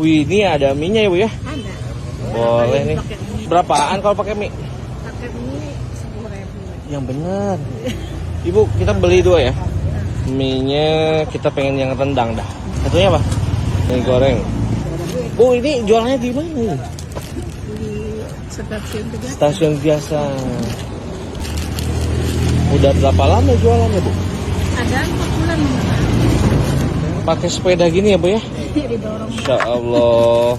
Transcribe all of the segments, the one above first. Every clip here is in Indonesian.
Wih, ini ada mie-nya ya Bu ya? Ada. Boleh nih. Pakai mie. Berapaan kalau pakai mie? Pakai mie 10.000. Yang benar. Ibu, kita beli dua ya. Mie-nya kita pengen yang rendang dah. Satunya apa? Mie goreng. Bu, ini jualannya di mana? Di stasiun juga. Stasiun biasa. Udah berapa lama jualannya Bu? Ada 4 bulan mengenal. Pakai sepeda gini ya Bu ya? Didorong. Insya Allah.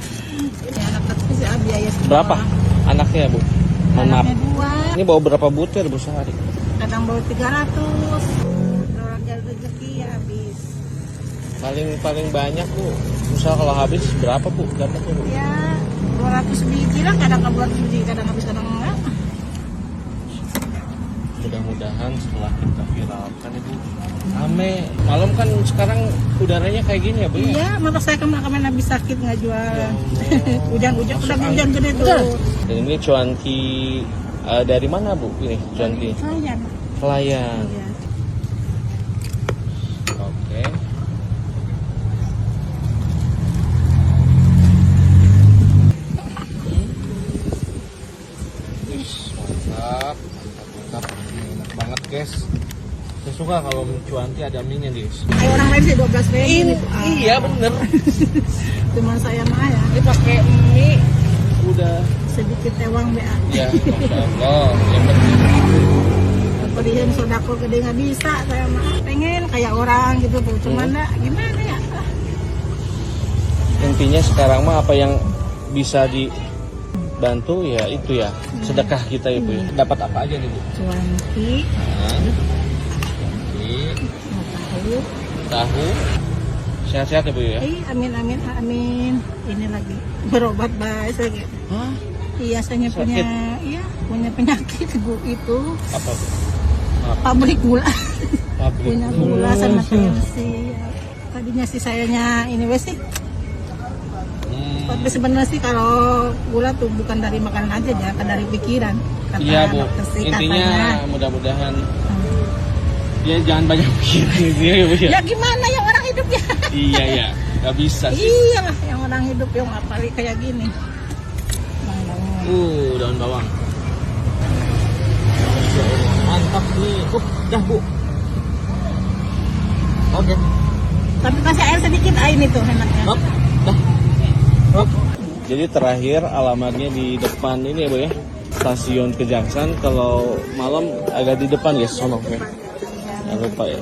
Ya, anak kecil sih biaya semua. Berapa anaknya Bu? Mohon maaf. Anaknya 2. Ini bawa berapa butir Bu sehari? Kadang bawa 300. Orang jalan rezeki ya habis. Paling banyak Bu. Misal kalau habis berapa Bu? Dapatnya Bu? Ya 200 biji lah, kadang 200 biji, kadang habis, kadang enggak. Mudah-mudahan setelah kita viralkan Ibu ame. Malam kan sekarang udaranya kayak gini ya Bu ya? Iya, maka saya kemarin habis sakit nggak jualan. Hujan-hujan, udah hujan gede tuh. Dan ini cuanki dari mana Bu? Ini cuanki Kalian. Pelayan. Iya. Oke. Mantap, mantap. Enak banget guys. Saya suka kalau cuanki ada mie-nya guys. Kayak orang lain sih 12.000 gitu. Iya bener. Cuma saya mah ya Ini pakai mie udah. sedikit tewang BA. Ya, Masya Allah. Yang penting Pedihan sodako gede nggak bisa, saya mah pengen kayak orang gitu tuh. Cuman enggak, gimana ya? intinya sekarang mah apa yang bisa dibantu ya itu ya sedekah kita ya Bu ya. Dapat apa aja nih Bu? Cuanki, Cuanki, tahu. tahu. Sehat-sehat ya Bu ya. Amin amin amin. Ini lagi berobat baik lagi. Hah? Iya, saya punya, iya punya penyakit Bu itu. Apa Bu? Pabrik gula. Pabrik Punya gula sama tensi. Tadinya sih sayanya ini wes sih. Tapi sebenarnya sih kalau gula tuh bukan dari makanan aja ya, kan dari pikiran. Kata Iya Bu. dokter sih, Intinya katanya. mudah-mudahan ya jangan banyak pikiran gitu ya Bu ya. Ya gimana yang orang hidup ya? Iya ya, nggak bisa sih. Iya lah, yang orang hidup yang apalagi kayak gini. Daun bawang. Mantap nih. Dah Bu. Oke. Tapi kasih air sedikit, ini tuh enaknya. Hop. Dah. Hop. Jadi terakhir alamatnya di depan ini ya Bu ya. Stasiun Kejaksaan. Kalau malam agak di depan ya sono ya. Jangan lupa ya.